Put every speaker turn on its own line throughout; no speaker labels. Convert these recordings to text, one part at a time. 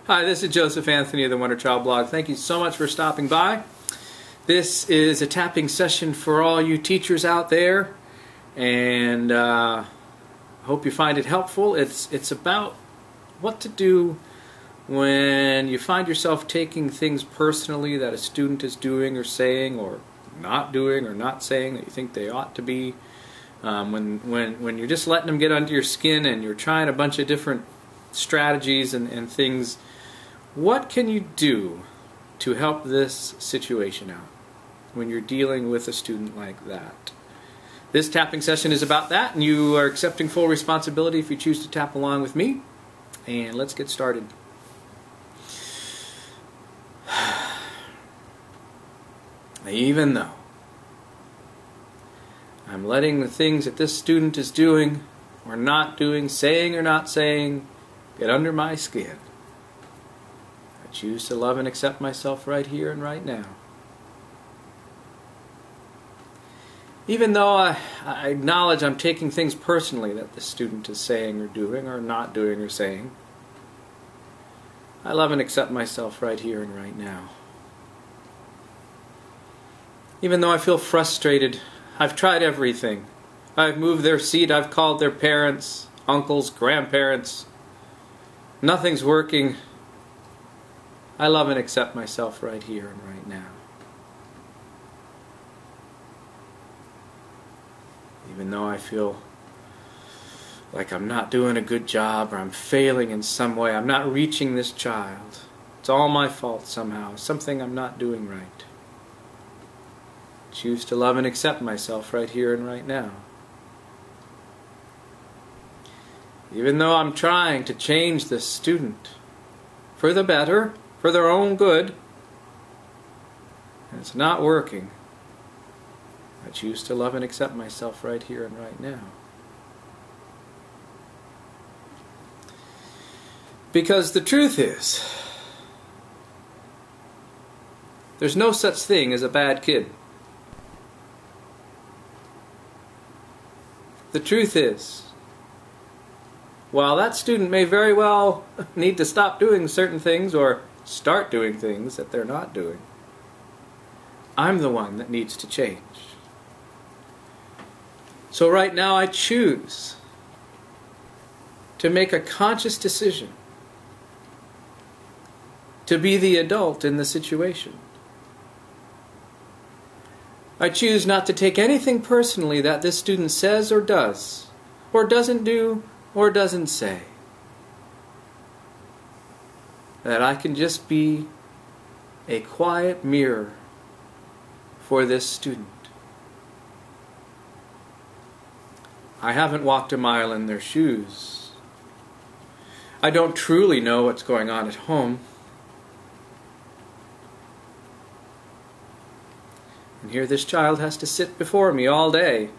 Hi, this is Joseph Anthony of the Wonder Child blog. Thank you so much for stopping by. This is a tapping session for all you teachers out there, and I hope you find it helpful. It's about what to do when you find yourself taking things personally that a student is doing or saying or not doing or not saying that you think they ought to be. When you're just letting them get under your skin and you're trying a bunch of different strategies and things, what can you do to help this situation out when you're dealing with a student like that? This tapping session is about that, and you are accepting full responsibility if you choose to tap along with me. And let's get started. Even though I'm letting the things that this student is doing or not doing, saying or not saying, get under my skin, I choose to love and accept myself right here and right now. Even though I acknowledge I'm taking things personally that the student is saying or doing or not doing or saying, I love and accept myself right here and right now. Even though I feel frustrated, I've tried everything. I've moved their seat, I've called their parents, uncles, grandparents. Nothing's working. I love and accept myself right here and right now. Even though I feel like I'm not doing a good job or I'm failing in some way, I'm not reaching this child. It's all my fault somehow, something I'm not doing right. Choose to love and accept myself right here and right now. Even though I'm trying to change this student for the better, for their own good, and it's not working, I choose to love and accept myself right here and right now. Because the truth is, there's no such thing as a bad kid. The truth is, while that student may very well need to stop doing certain things or start doing things that they're not doing, I'm the one that needs to change. So right now I choose to make a conscious decision to be the adult in the situation. I choose not to take anything personally that this student says or does, or doesn't do, or doesn't say. That I can just be a quiet mirror for this student. I haven't walked a mile in their shoes. I don't truly know what's going on at home. And here this child has to sit before me all day,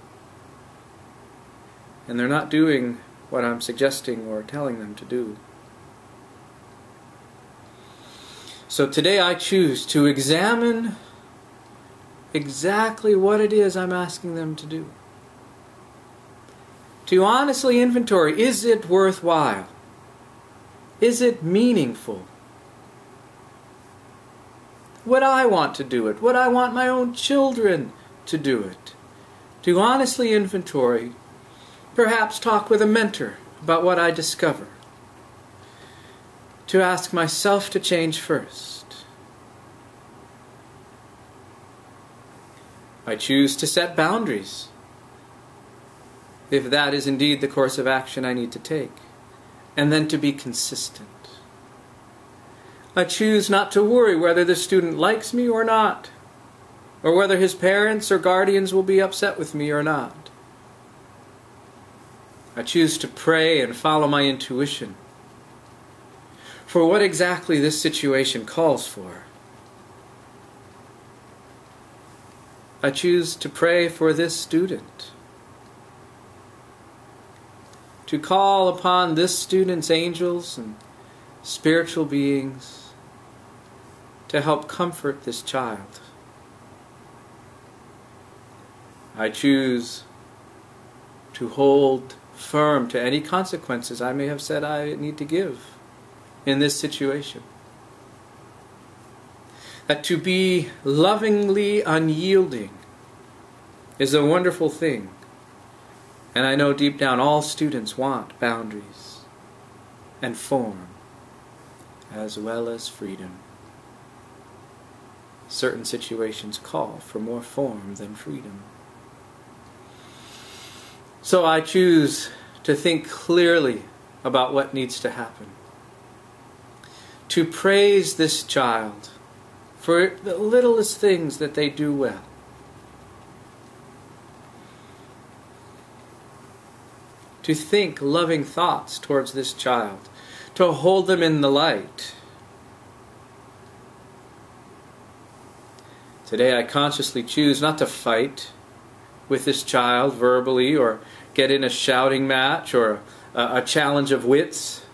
and they're not doing what I'm suggesting or telling them to do. So today I choose to examine exactly what it is I'm asking them to do. To honestly inventory, is it worthwhile? Is it meaningful? Would I want to do it? Would I want my own children to do it? To honestly inventory, perhaps talk with a mentor about what I discover. To ask myself to change first. I choose to set boundaries, if that is indeed the course of action I need to take, and then to be consistent. I choose not to worry whether the student likes me or not, or whether his parents or guardians will be upset with me or not. I choose to pray and follow my intuition for what exactly this situation calls for. I choose to pray for this student, to call upon this student's angels and spiritual beings to help comfort this child. I choose to hold firm to any consequences I may have said I need to give. in this situation. That to be lovingly unyielding is a wonderful thing. And I know deep down all students want boundaries and form as well as freedom. Certain situations call for more form than freedom. So I choose to think clearly about what needs to happen. To praise this child for the littlest things that they do well. To think loving thoughts towards this child. To hold them in the light. Today I consciously choose not to fight with this child verbally or get in a shouting match or a challenge of wits.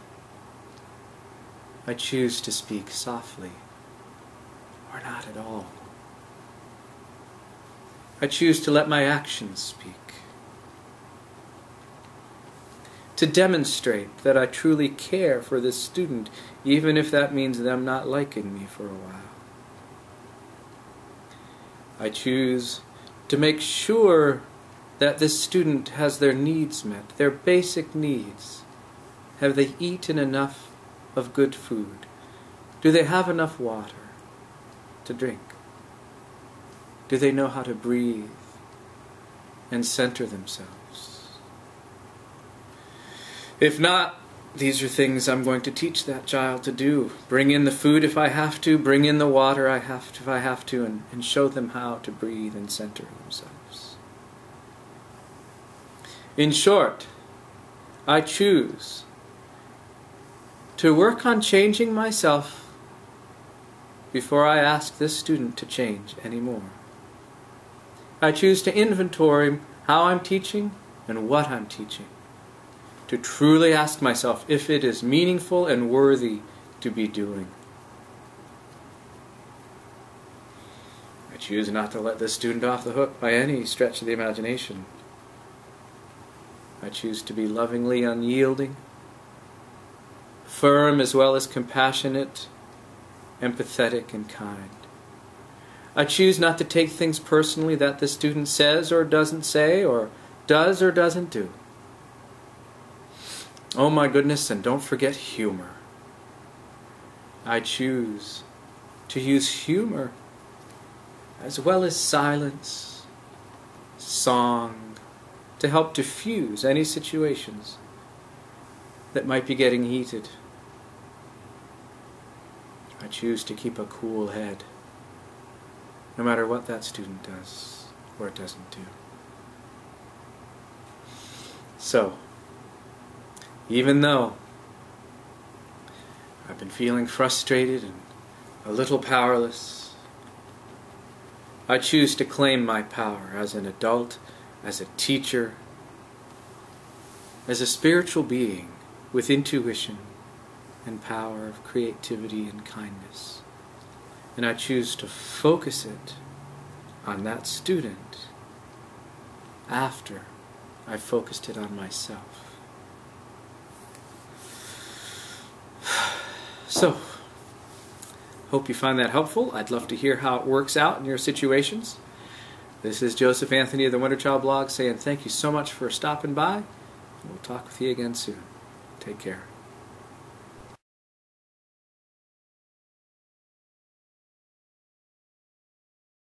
I choose to speak softly or not at all. I choose to let my actions speak. To demonstrate that I truly care for this student, even if that means them not liking me for a while. I choose to make sure that this student has their needs met, their basic needs. Have they eaten enough of good food? Do they have enough water to drink? Do they know how to breathe and center themselves? If not, these are things I'm going to teach that child to do. Bring in the food if I have to, bring in the water if I have to, and show them how to breathe and center themselves. In short, I choose to work on changing myself before I ask this student to change anymore. I choose to inventory how I'm teaching and what I'm teaching. To truly ask myself if it is meaningful and worthy to be doing. I choose not to let this student off the hook by any stretch of the imagination. I choose to be lovingly unyielding, firm as well as compassionate, empathetic and kind. I choose not to take things personally that the student says or doesn't say, or does or doesn't do. Oh my goodness, and don't forget humor. I choose to use humor as well as silence, song, to help diffuse any situations that might be getting heated. I choose to keep a cool head, no matter what that student does or doesn't do. So, even though I've been feeling frustrated and a little powerless, I choose to claim my power as an adult, as a teacher, as a spiritual being with intuition and power of creativity and kindness. And I choose to focus it on that student after I've focused it on myself. So, hope you find that helpful. I'd love to hear how it works out in your situations. This is Joseph Anthony of the Wonder Child blog saying thank you so much for stopping by. We'll talk with you again soon. Take care.